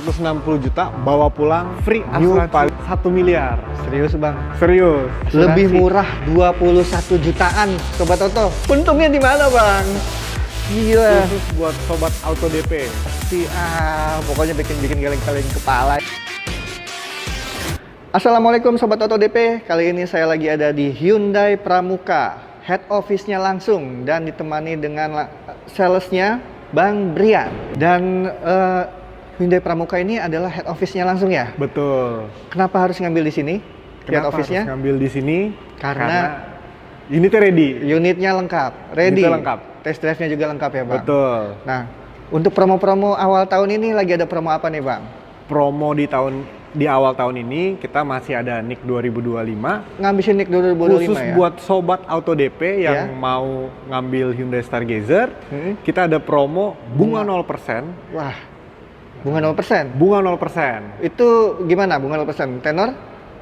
160 juta bawa pulang free New asuransi 1 miliar. Serius bang? Serius. Lebih Asuransi. murah 21 jutaan Sobat Oto. Untungnya di mana bang? Gila. Khusus buat sobat auto DP. Pokoknya bikin geleng-geleng kepala. Assalamualaikum Sobat Oto DP. Kali ini saya lagi ada di Hyundai Pramuka, head office-nya langsung, dan ditemani dengan salesnya Bang Brian. Dan Hyundai Pramuka ini adalah head office-nya langsung ya? Betul. Kenapa harus ngambil di sini? Head Kenapa office-nya? harus ngambil di sini? Karena unitnya ready. Unitnya lengkap, ready. Unitnya lengkap. Test drive-nya juga lengkap ya Bang? Betul. Nah, untuk promo-promo awal tahun ini lagi ada promo apa nih Bang? Promo di awal tahun ini kita masih ada NIK 2025. Ngabisin NIK 2025 Khusus ya? buat sobat auto DP yang mau ngambil Hyundai Stargazer, kita ada promo bunga 0%. Wah, bunga 0%? Bunga 0%. Itu gimana bunga 0%? Tenor?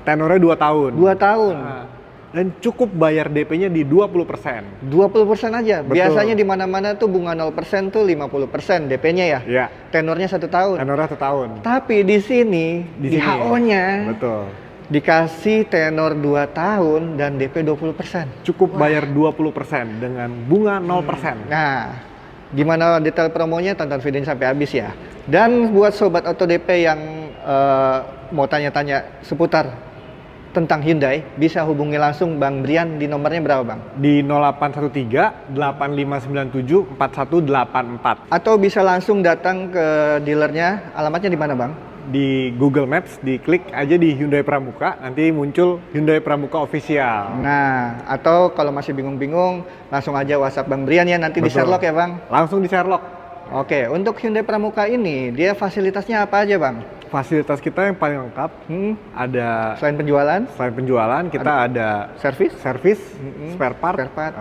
Tenornya 2 tahun. 2 tahun? Nah, dan cukup bayar DP-nya di 20%. 20% aja? Betul. Biasanya di mana-mana tuh bunga 0% tuh 50% DP-nya ya? Iya. Tenornya 1 tahun? Tenornya 1 tahun. Tapi di sini, di HO-nya Betul. dikasih tenor 2 tahun dan DP 20%. Cukup bayar 20% dengan bunga 0%. Nah, gimana detail promonya? Tonton videonya sampai habis ya. Dan buat sobat auto DP yang mau tanya-tanya seputar tentang Hyundai, bisa hubungi langsung Bang Brian di nomornya berapa Bang? Di 0813 8597 4184. Atau bisa langsung datang ke dealernya. Alamatnya di mana Bang? Di Google Maps, diklik aja di Hyundai Pramuka, nanti muncul Hyundai Pramuka Official. Nah, atau kalau masih bingung-bingung, langsung aja WhatsApp Bang Brian ya, nanti di Betul. Sherlock ya Bang? Langsung di Sherlock. Oke, untuk Hyundai Pramuka ini, dia fasilitasnya apa aja Bang? Fasilitas kita yang paling lengkap, ada Selain penjualan? selain penjualan, kita ada Servis? spare part, Spare part.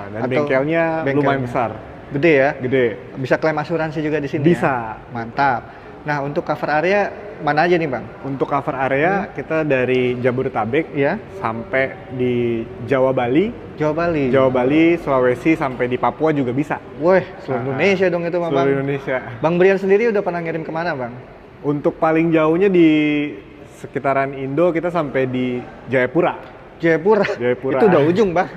dan Atau bengkelnya lumayan besar. Gede ya? Gede. Bisa klaim asuransi juga di sini Bisa. ya? Mantap. Nah, untuk cover area mana aja nih Bang? Untuk cover area, kita dari Jabodetabek Ya, sampai di Jawa Bali, Jawa Bali. Sulawesi, sampai di Papua juga bisa. Wih, seluruh Indonesia dong itu Bang. Seluruh Indonesia. Bang Brian sendiri udah pernah ngirim kemana Bang? Untuk paling jauhnya di sekitaran Indo, kita sampai di Jayapura. Jayapura. Jayapura. Itu udah ujung Bang.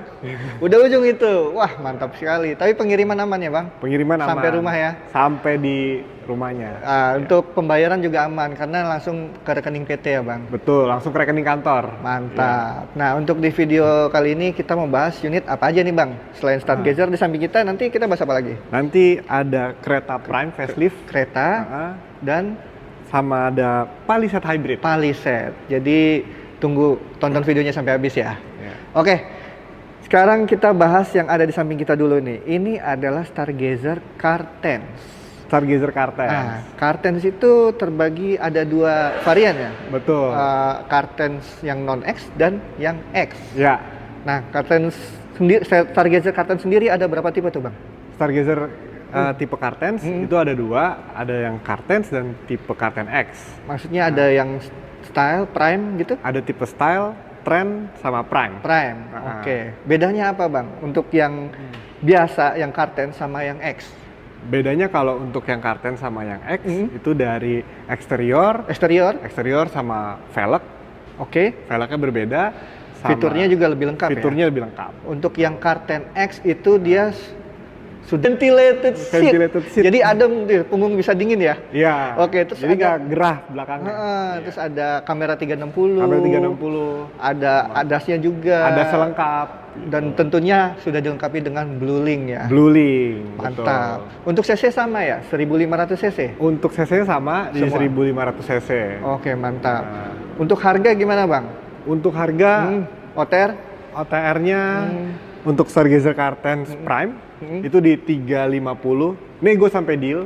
Udah ujung itu. Wah, mantap sekali. Tapi pengiriman aman ya Bang? Pengiriman aman. Sampai rumah ya? Sampai di rumahnya. Untuk pembayaran juga aman karena langsung ke rekening PT ya Bang? Betul, langsung ke rekening kantor. Mantap. Nah, untuk di video kali ini kita mau bahas unit apa aja nih Bang? Selain Stargazer di samping kita, nanti kita bahas apa lagi? Nanti ada kereta Prime facelift, Kereta dan sama ada Palisade Hybrid. Palisade. Jadi tunggu tonton videonya sampai habis ya. Ya. Oke. Sekarang kita bahas yang ada di samping kita dulu nih. Ini adalah Stargazer Cartens. Stargazer Cartens. Nah, Cartens itu terbagi ada 2 varian ya. Betul. Cartens yang non X dan yang X. Ya. Nah, Cartens sendiri, Stargazer Cartens sendiri ada berapa tipe tuh Bang? Stargazer tipe Cartens itu ada 2, ada yang Cartens dan tipe Carten X. Maksudnya ada yang style, prime gitu? Ada tipe style, trend, sama prime. Prime. Oke. Bedanya apa Bang? Untuk yang biasa, yang Cartens sama yang X? Bedanya kalau untuk yang Cartens sama yang X itu dari eksterior Eksterior? sama velg. Oke. Velgnya berbeda. Sama Fiturnya juga lebih lengkap fiturnya ya? lebih lengkap. Untuk yang Carten X itu dia sudah ventilated seat. Jadi adem, punggung bisa dingin ya? Iya. Oke, terus jadi ada nggak gerah belakangnya. Terus ada kamera 360. Kamera 360. Ada ADAS-nya juga. Ada selengkap. Dan tentunya sudah dilengkapi dengan Blue Link ya. Blue Link. Mantap. Betul. Untuk cc sama ya? 1500 cc? Untuk cc sama di Semua? 1500 cc. Oke, mantap. Nah. Untuk harga gimana Bang? Untuk harga OTR-nya untuk Stargazer Cartens Prime itu di 350, nego sampai deal.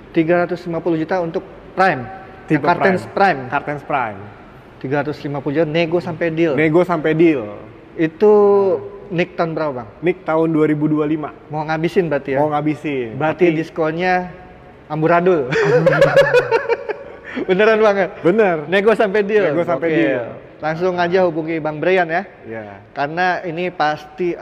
350 juta untuk Prime. Tipe Cartens Prime. Cartens Prime. 350 juta nego sampai deal. Nego sampai deal. Itu NIK tahun berapa Bang? NIK tahun 2025. Mau ngabisin berarti ya? Mau ngabisin. Berarti diskonnya amburadul. Beneran banget? Bener. Nego sampai deal? Nego sampai Oke. deal. Langsung aja hubungi Bang Brian ya. Iya. Karena ini pasti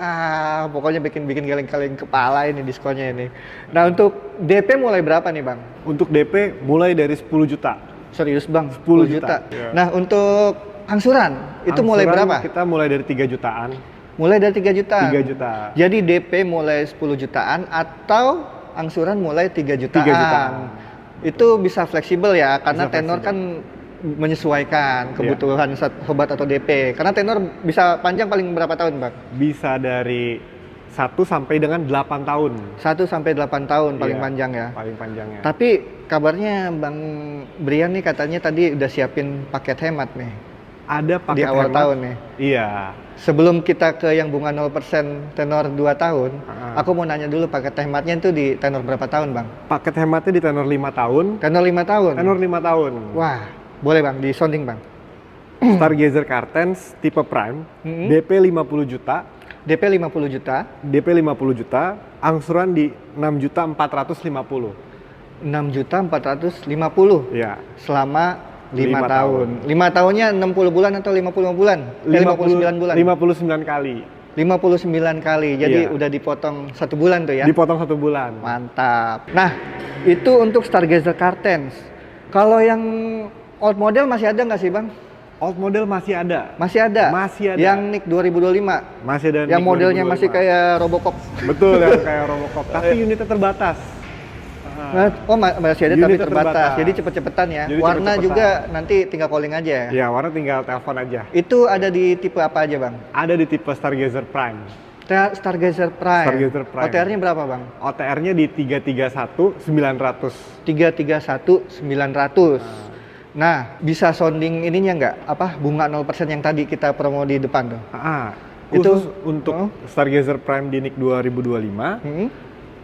pokoknya bikin geleng-geleng kepala ini diskonnya ini. Nah, untuk DP mulai berapa nih Bang? Untuk DP mulai dari 10 juta. Serius bang, 10 10 juta. Iya. Nah untuk angsuran, itu mulai Angsuran berapa? Kita mulai dari 3 jutaan. Mulai dari 3 jutaan. 3 juta. Jadi DP mulai 10 jutaan atau angsuran mulai 3 jutaan. 3 jutaan. Itu bisa fleksibel ya, karena Bisa tenor fleksibel. kan menyesuaikan kebutuhan sobat atau DP. Karena tenor bisa panjang paling berapa tahun bang? Bisa dari 1 sampai dengan 8 tahun. 1 sampai 8 tahun paling Iya, panjang ya. Paling panjangnya. Tapi kabarnya Bang Brian nih katanya tadi udah siapin paket hemat nih Ada di paket awal hemat. tahun nih. Iya. Sebelum kita ke yang bunga 0% tenor 2 tahun, aku mau nanya dulu paket hematnya itu di tenor berapa tahun Bang? Paket hematnya di tenor 5 tahun. Tenor 5 tahun? Tenor 5 tahun. Wah, boleh Bang, di sounding Bang. Stargazer Cartens tipe Prime, Mm-mm. DP 50 juta, DP 50 juta, DP 50 juta, angsuran di 6.450.000. 6.450.000 Ya. selama 5 5 tahun. 5 tahunnya 60 bulan atau 55 bulan? 59 bulan. 59 kali. 59 kali. Jadi Iya. udah dipotong 1 bulan tuh ya. Dipotong 1 bulan. Mantap. Nah, itu untuk Stargazer Cartens. Kalau yang old model masih ada nggak sih Bang? Old model masih ada. Masih ada? Masih ada. Yang NIK 2025? Masih ada. Yang Nick modelnya 2025. masih kayak Robocop? Betul, yang kayak Robocop. Tapi unitnya terbatas. Nah, oh masih ada tapi Unitnya terbatas. terbatas. Jadi cepet-cepetan ya. Jadi Warna cepet-cepetan. juga nanti tinggal calling aja ya? Ya, warna tinggal telepon aja. Itu ada di tipe apa aja Bang? Ada di tipe Stargazer Prime. Stargazer Prime. Stargazer Prime. OTR-nya berapa Bang? OTR-nya di 331.900. 331.900. Nah, bisa sounding ininya nggak? Apa bunga 0% yang tadi kita promo di depan tuh? Khusus Itu- untuk Stargazer Prime di NIK 2025, Hmm?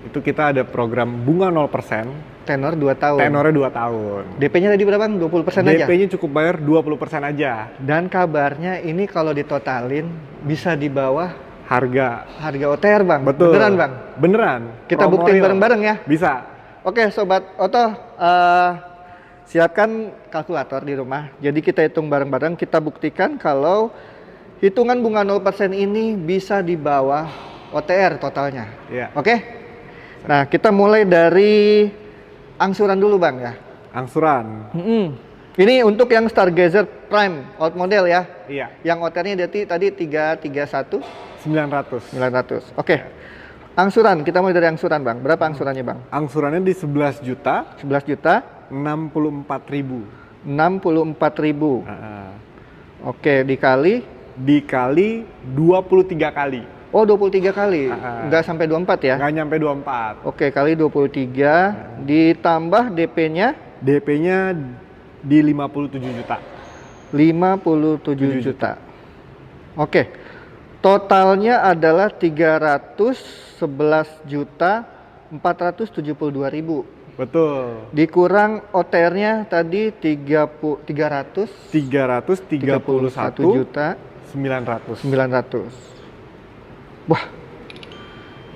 itu kita ada program bunga 0%, Tenor 2 tahun. tenornya 2 tahun. DP-nya tadi berapa Bang? 20% aja? DP-nya cukup bayar 20% aja. Dan kabarnya ini kalau ditotalin bisa di bawah Harga. harga OTR Bang. Betul. Beneran Bang? Beneran. Kita Promo buktiin real. bareng-bareng ya. Bisa. Oke Sobat Oto, siapkan kalkulator di rumah. Jadi kita hitung bareng-bareng, kita buktikan kalau hitungan bunga 0% ini bisa di bawah OTR totalnya. Iya. Oke? Nah, kita mulai dari angsuran dulu Bang ya. Angsuran. Ini untuk yang Stargazer Prime old model ya. Iya. Yang OTR-nya tadi 331 900. 900. Oke. Angsuran, kita mulai dari angsuran Bang. Berapa angsurannya Bang? Angsurannya di 11 juta 11 juta 64.000. 64.000. Oke, Dikali 23 kali. Oh, 23 kali. Nggak sampai 24 ya? Nggak nyampe 24. Oke, kali 23 ditambah DP-nya DP-nya di 57 juta. 57 juta. Oke. Totalnya adalah 311 juta 472.000. Betul. Dikurang OTR-nya tadi 331 juta 900. 900. Wah,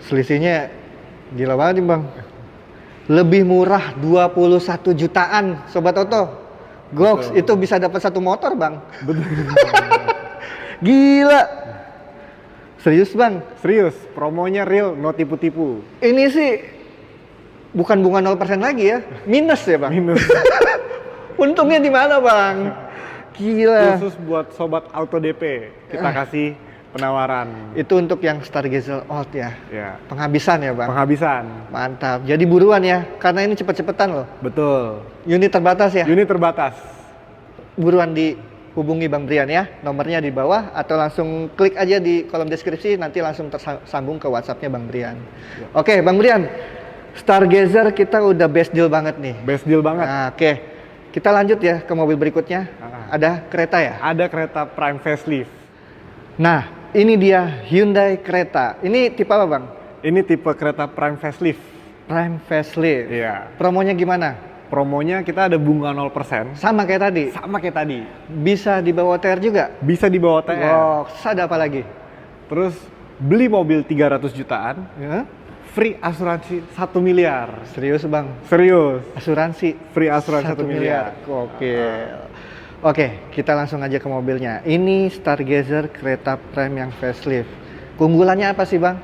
selisihnya gila banget nih Bang. Lebih murah 21 jutaan, Sobat Oto. Goks, Betul. itu bisa dapat 1 motor Bang. Betul. Gila. Serius Bang, Serius, promonya real, no tipu-tipu. ini sih bukan bunga 0% lagi ya, minus ya Bang. Minus. Untungnya di mana Bang? Gila. Khusus buat sobat auto DP, kita kasih penawaran. Itu untuk yang Stargazer Old ya. Ya, Penghabisan ya Bang. penghabisan. Mantap. Jadi buruan ya, karena ini cepet-cepetan loh. Betul. Unit terbatas ya. Unit terbatas. Buruan dihubungi Bang Brian ya. Nomornya di bawah atau langsung klik aja di kolom deskripsi, nanti langsung tersambung ke WhatsApp-nya Bang Brian. Oke, Bang Brian. Stargazer kita udah best deal banget nih. Best deal banget. Nah, oke. Kita lanjut ya ke mobil berikutnya. Ada kereta ya? Ada kereta Prime Facelift. Nah, ini dia Hyundai Creta. Ini tipe apa Bang? Ini tipe kereta Prime Facelift. Prime Facelift. Iya. Promonya gimana? Promonya kita ada bunga 0%. Sama kayak tadi. Sama kayak tadi. Bisa dibawa OTR juga? Bisa di bawah TR. Oh, ada apa lagi? Terus beli mobil 300 jutaan, Ya? free asuransi 1 miliar. Serius Bang? Serius. Asuransi Free asuransi 1 1 miliar. Oke. Oke, kita langsung aja ke mobilnya. Ini Stargazer kereta Prime yang facelift. Keunggulannya apa sih Bang?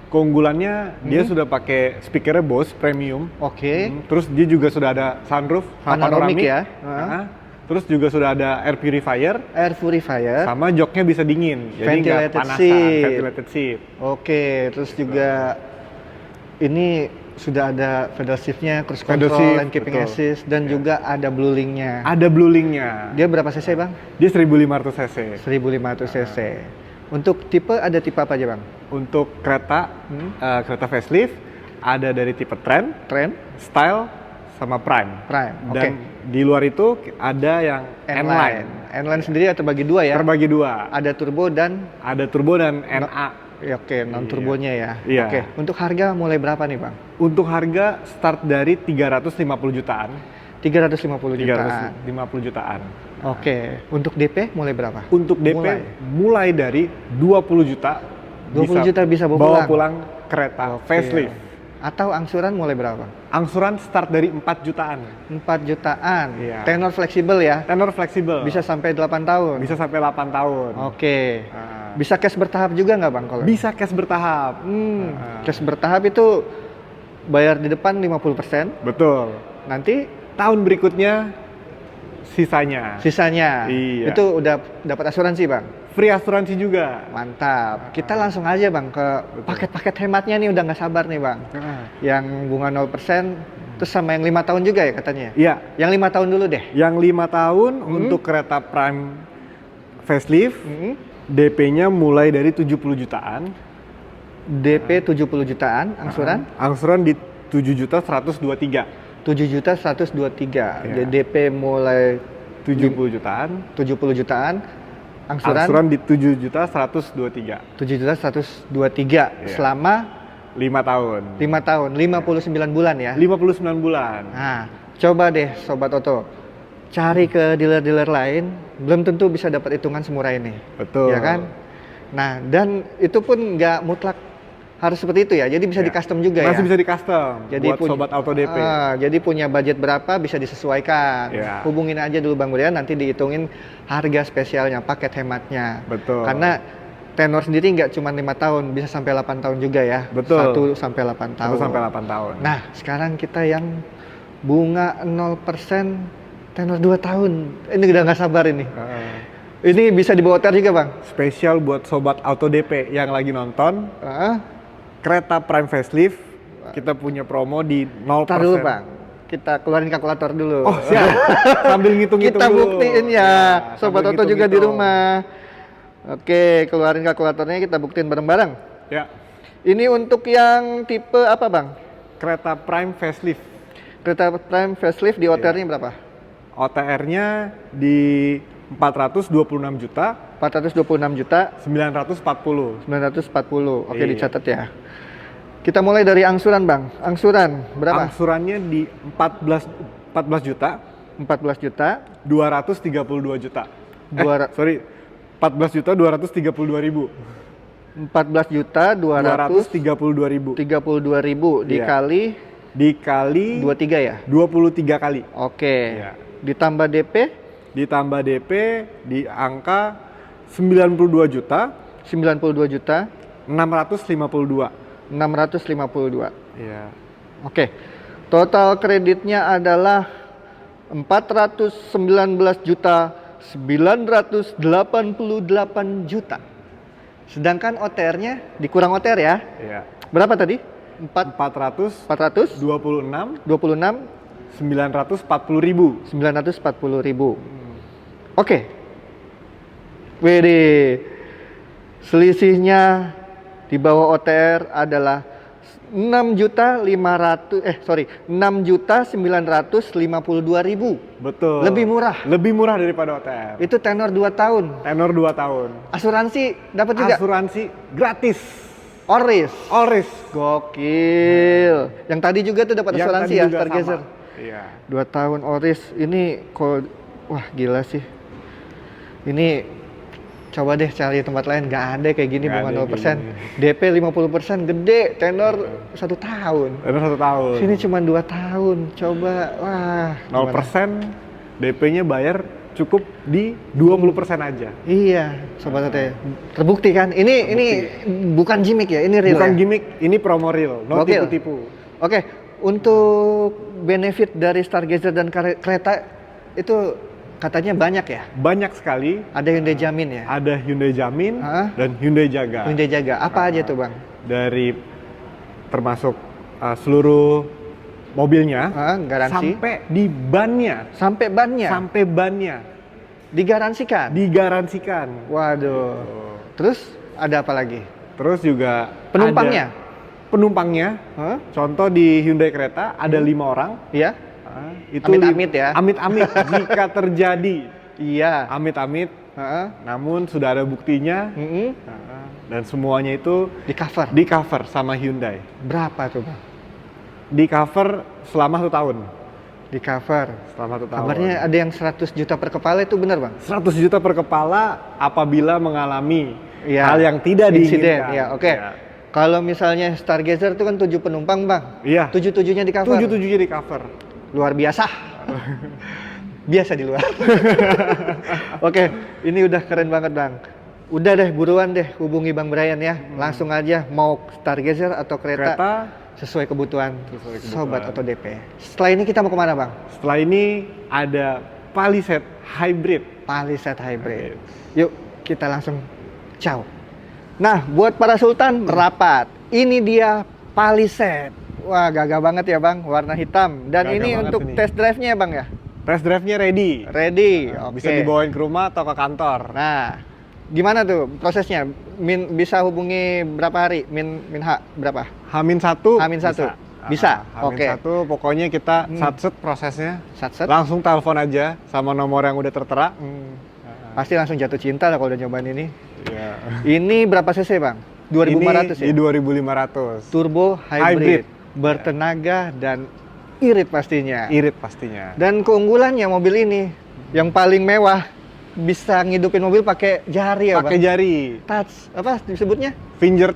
Keunggulannya dia sudah pakai speakernya Bose premium. Oke. Terus dia juga sudah ada sunroof sama Panoramik ya. Terus juga sudah ada air purifier. Air purifier. Sama joknya bisa dingin. Jadi nggak Ventilated panasan. seat. Ventilated seat. Oke, terus juga ini sudah ada pedal shift-nya, cruise Pedal control, shift, lane keeping betul. assist, dan juga ada blue link-nya. Ada blue link-nya. Dia berapa cc bang? Dia 1500 cc. 1500 cc. Untuk tipe ada tipe apa aja bang? Untuk kereta, kereta facelift ada dari tipe Trend, Trend, Style, sama Prime. Prime. Oke. Dan di luar itu ada yang N-Line. N-Line sendiri terbagi dua ya? Terbagi dua. Ada turbo dan Ada turbo dan NA. ya, oke, non turbonya ya. Iya. Oke, untuk harga mulai berapa nih bang? Untuk harga start dari 350 jutaan. 350 jutaan. 350 jutaan. Oke, untuk DP mulai berapa? Untuk DP mulai dari 20 juta. 20 juta bisa bawa pulang? pulang kereta facelift. Atau angsuran mulai berapa? Angsuran start dari 4 jutaan. 4 jutaan. Iya. Tenor fleksibel ya? Tenor fleksibel. Bisa sampai 8 tahun? Bisa sampai 8 tahun. Oke. Nah, Bisa cash bertahap juga nggak bang kalau? bisa cash bertahap. Cash bertahap itu bayar di depan 50%, Betul. nanti Tahun berikutnya sisanya. sisanya. Iya. Itu udah dapat asuransi bang? Free asuransi juga. Mantap. Kita langsung aja bang ke paket-paket hematnya nih, udah nggak sabar nih bang. Yang bunga 0%, terus sama yang 5 tahun juga ya katanya? Iya. Yang 5 tahun dulu deh. Yang 5 tahun untuk kereta Prime facelift, DP-nya mulai dari 70 jutaan. DP 70 jutaan, angsuran? Angsuran di 7 juta 123. 7 juta 123. Iya. Jadi DP mulai 70 jutaan. 70 jutaan, angsuran Angsuran di 7 juta 123. 7 juta 123 Iya. selama 5 tahun. 5 tahun, 59 bulan ya. 59 bulan. Nah, coba deh Sobat Oto, cari ke dealer-dealer lain, belum tentu bisa dapat hitungan semurah ini. Betul. Ya kan? Nah, dan itu pun nggak mutlak harus seperti itu ya, jadi bisa di custom juga ya. Masih bisa di custom buat Sobat Auto DP. Jadi punya budget berapa bisa disesuaikan. Ya. Hubungin aja dulu Bang Brian, nanti dihitungin harga spesialnya, paket hematnya. Betul. Karena tenor sendiri nggak cuma 5 tahun, bisa sampai 8 tahun juga ya. Betul. 1 sampai 8 tahun. 1 sampai 8 tahun. Nah, sekarang kita yang bunga 0%, tenor 2 tahun. Ini udah nggak sabar ini. Ini bisa dibawa OTR juga Bang? Spesial buat Sobat Auto DP yang lagi nonton, kereta Prime Facelift, kita punya promo di 0%. Ntar dulu Bang, kita keluarin kalkulator dulu. Oh siap, sambil ngitung-ngitung Kita dulu. buktiin ya, Sobat sambil Oto juga di ngitung-ngitung. rumah. Oke, keluarin kalkulatornya, kita buktiin bareng-bareng. Ya, Ini untuk yang tipe apa Bang? kereta Prime Facelift. Kereta Prime Facelift di OTR-nya berapa? OTR-nya di 426 juta 426 juta 940. 940. Oke, Iya. dicatat ya. Kita mulai dari angsuran Bang. Angsuran berapa? Angsurannya di 14 juta 14 juta 232 juta. Dua- Sorry, 14 juta 232 ribu. 14 juta 232 ribu. 232 ribu dikali Dikali 23 ya? 23 kali. Oke. Iya. Ditambah DP Ditambah DP di angka 92 juta 92 juta 652. 652. Iya. Oke. Total kreditnya adalah 419 juta 988 juta. Sedangkan OTR-nya dikurang OTR ya. Iya. Berapa tadi? 426 426 940 ribu. 940 ribu. Oke. Wede. Selisihnya di bawah OTR adalah 6.952.000. Betul. Lebih murah. Lebih murah daripada OTR. Itu tenor 2 tahun. Tenor 2 tahun. Asuransi dapat juga. Asuransi gratis. Oris. Oris. Gokil. Yang tadi juga tuh dapat Yang asuransi tadi ya, juga Stargazer. sama. Iya. 2 tahun Oris. Ini wah gila sih. Ini coba deh cari tempat lain, nggak ada kayak gini Nggak bunga ada 0%. gini. DP 50% gede, tenor 1 tahun. Tenor 1 tahun. Sini cuma 2 tahun. Coba, wah. 0% DP-nya bayar cukup di 20% aja. Iya, sobat OTD. Terbukti kan? Ini bukan gimmick ya, ini real. Bukan ya? gimmick, ini promo real, no Gokil. tipu-tipu. Oke, untuk benefit dari Stargazer dan kereta itu katanya banyak ya? Banyak sekali. Ada Hyundai Jamin ya? Ada Hyundai Jamin Hah? dan Hyundai Jaga. Hyundai Jaga. Apa aja tuh bang? Dari termasuk seluruh mobilnya Garansi? sampai di bannya. Sampai bannya? Sampai bannya. Digaransikan? Waduh. Waduh. Terus ada apa lagi? Terus juga Penumpangnya? Penumpangnya, Hah? contoh di Hyundai Creta ada 5 orang. Iya? Itu Amit-amit ya? Amit-amit jika terjadi. Iya. Amit-amit. Heeh. Namun sudah ada buktinya. Mm-mm. Dan semuanya itu Di cover? di cover sama Hyundai. Berapa tuh bang? Di cover selama 1 tahun. Di cover? Selama 1 tahun. Kabarnya ada yang 100 juta per kepala, itu benar bang? 100 juta per kepala apabila mengalami Iya. hal yang tidak Insiden, diinginkan. ya, oke. Ya. Kalau misalnya Stargazer itu kan 7 penumpang bang? Iya. 7-7-nya di cover? 7-7-nya di cover. Luar biasa. Biasa di luar. Oke, ini udah keren banget bang. Udah deh, buruan deh hubungi Bang Brian ya. Langsung aja mau Stargazer atau kereta sesuai kebutuhan sobat atau DP. Setelah ini kita mau kemana bang? Setelah ini ada Palisade Hybrid. Palisade Hybrid. Yuk kita langsung ciao. Nah buat para sultan merapat, ini dia Palisade. Wah gagah banget ya bang, warna hitam. Dan Gagah ini banget untuk ini. test drive-nya ya bang ya? Test drive-nya ready. Ready, oke. Bisa dibawain ke rumah atau ke kantor. Nah, gimana tuh prosesnya? Bisa hubungi berapa hari? Min H berapa? H-1 H-1? Bisa? Oke. H-1 pokoknya kita satset prosesnya. Satset? Langsung telepon aja sama nomor yang udah tertera. Pasti langsung jatuh cinta lah kalau udah nyobain ini. Ya. Ini berapa cc bang? 2500 Ini ya? di 2500. Turbo Hybrid. hybrid, bertenaga dan irit pastinya. Irit pastinya. Dan keunggulannya mobil ini yang paling mewah, bisa ngidupin mobil pakai jari ya Pakai bang? jari. Touch, apa disebutnya? Finger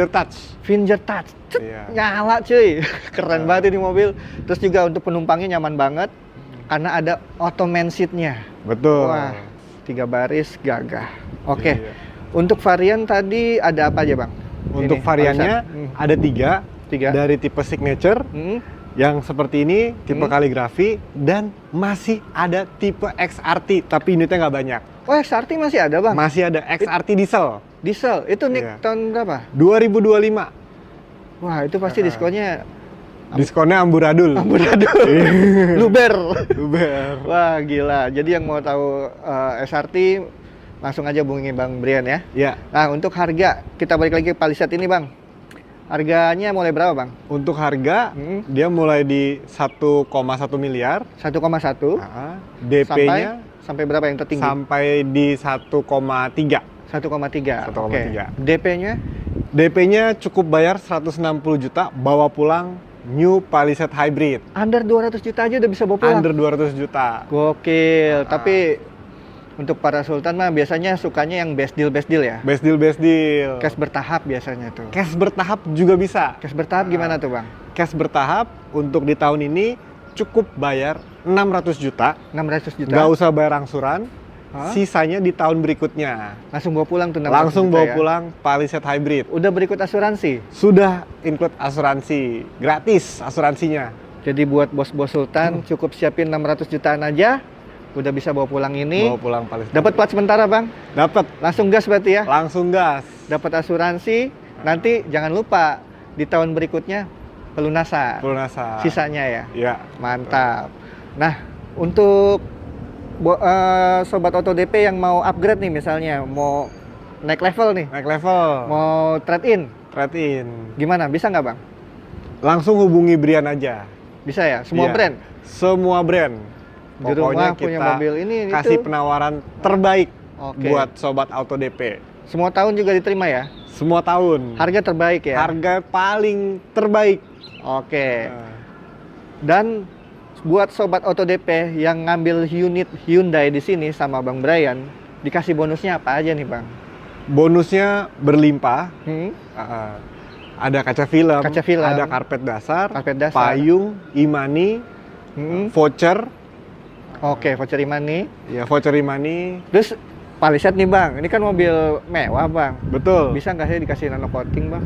touch. Finger touch. Cet, Iya. nyala cuy. Keren banget ini mobil. Terus juga untuk penumpangnya nyaman banget karena ada ottoman seat-nya. Betul. Wah, 3 baris gagah. Oke. Iya. Untuk varian tadi ada apa aja bang? Untuk Ini, variannya Palisade. ada 3. Tiga. Dari tipe signature yang seperti ini, tipe kaligrafi, dan masih ada tipe XRT, tapi unitnya nggak banyak. Oh, XRT masih ada bang? Masih ada XRT diesel. Diesel, itu nih Iya. tahun berapa? 2025. Wah, itu pasti diskonnya Diskonnya amburadul. amburadul. Luber. Uber. Wah, gila. Jadi yang mau tahu SRT, langsung aja hubungi Bang Brian ya. Ya, Nah, untuk harga, kita balik lagi ke Palisade ini bang. Harganya mulai berapa bang? untuk harga dia mulai di 1,1 miliar. 1,1. DP-nya Sampai berapa yang tertinggi? sampai di 1,3. 1,3. 1,3. Oke. DP-nya? DP-nya cukup bayar 160 juta, bawa pulang New Palisade Hybrid. Under 200 juta aja udah bisa bawa pulang. Under 200 juta. Gokil. Tapi untuk para sultan mah biasanya sukanya yang best deal ya. Best deal, best deal. Cash bertahap biasanya tuh. Cash bertahap juga bisa. Cash bertahap gimana tuh bang? Cash bertahap untuk di tahun ini cukup bayar 600 juta. 600 juta. Nggak usah bayar angsuran. Hah? Sisanya di tahun berikutnya. Langsung bawa pulang tuh 600 Langsung juta bawa ya? pulang Palisade Hybrid. Udah berikut asuransi. Sudah include asuransi. Gratis asuransinya. Jadi buat bos-bos sultan cukup siapin 600 jutaan aja, udah bisa bawa pulang ini. Bawa pulang Palisade. Dapat plat sementara bang. Dapat. Langsung gas berarti ya. Langsung gas. Dapat asuransi. Nanti jangan lupa di tahun berikutnya pelunasan. Pelunasan. Sisanya ya. Ya. Mantap. Nah, untuk sobat Auto DP yang mau upgrade nih misalnya, mau naik level nih, Naik level. mau trade in, Trade in. gimana? Bisa nggak bang? Langsung hubungi Brian aja. Bisa ya? Semua Iya. brand? Semua brand. Di rumah punya mobil ini kasih itu. penawaran terbaik Oke. buat sobat Auto DP. Semua tahun juga diterima ya? Semua tahun. Harga terbaik ya? Harga paling terbaik. Oke. Dan buat sobat Auto DP yang ngambil unit Hyundai di sini sama Bang Brian, dikasih bonusnya apa aja nih Bang? Bonusnya berlimpah. Ada kaca film, Kaca film. ada karpet dasar, Karpet dasar. payung, e-money, voucher, Oke, voucher money. Ya, voucher money. Terus Palisade nih Bang, ini kan mobil mewah Bang. Betul. Bisa nggak sih dikasih nano coating Bang?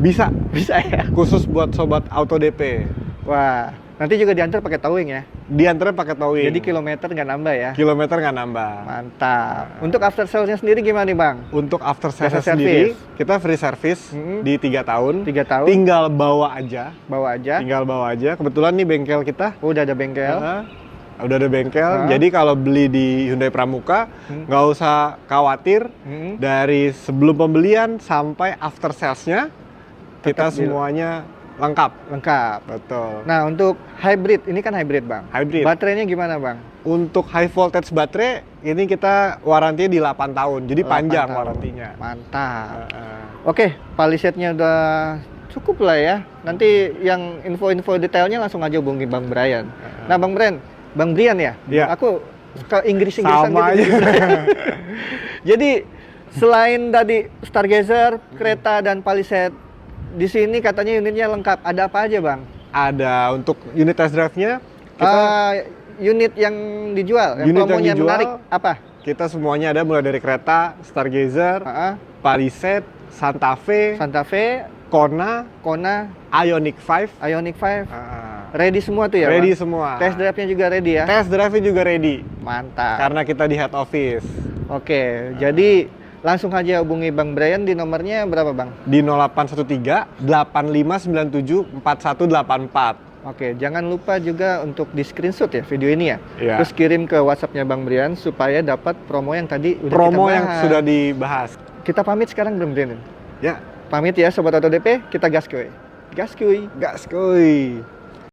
Bisa. Bisa ya? Khusus buat sobat auto DP. Wah, nanti juga diantar pakai towing ya? Diantarnya pakai towing. Jadi kilometer nggak nambah ya? Kilometer nggak nambah. Mantap. Untuk after sales-nya sendiri gimana nih Bang? Untuk after Jasa sales sendiri, service. kita free service di 3 tahun. 3 tahun. Tinggal bawa aja. Bawa aja. Tinggal bawa aja. Kebetulan nih bengkel kita. Udah ada bengkel. Udah ada bengkel. Jadi kalau beli di Hyundai Pramuka, nggak usah khawatir. Dari sebelum pembelian sampai after salesnya, kita Tetap semuanya lengkap. Lengkap. Betul. Nah, untuk hybrid, ini kan hybrid Bang. Hybrid. Baterainya gimana Bang? Untuk high voltage baterai, ini kita warantinya di 8 tahun. Jadi 8 panjang tahun. warantinya. Mantap. Oke, Palisade-nya udah cukup lah ya. Nanti yang info-info detailnya langsung aja hubungi Bang Brian. Nah, Bang Brian ya? Iya. Aku suka Inggris-Inggrisan Sama gitu. aja. Jadi, selain tadi Stargazer, kereta dan Palisade, di sini katanya unitnya lengkap. Ada apa aja, Bang? Ada untuk unit test drive-nya, kita Unit yang dijual, yang Unit yang promonya dijual, menarik, apa? kita semuanya ada mulai dari kereta, Stargazer, Palisade, Santa Fe, Santa Fe, Kona, Kona, Ioniq 5. Ioniq 5. Ready semua tuh ya, Ready Bang? semua. Test drive-nya juga ready ya? Test drive-nya juga ready. Mantap. Karena kita di head office. Oke, jadi langsung aja hubungi Bang Brian di nomornya berapa, Bang? Di 0813 8597 4184. Oke, jangan lupa juga untuk di screenshot ya video ini ya. Iya. Terus kirim ke WhatsApp-nya Bang Brian supaya dapat promo yang tadi udah Promo kita yang bahas. sudah dibahas. Kita pamit sekarang Bang Brian. Ya, Pamit ya Sobat Auto DP, kita gas kuy. Gas kuy. gas kuy.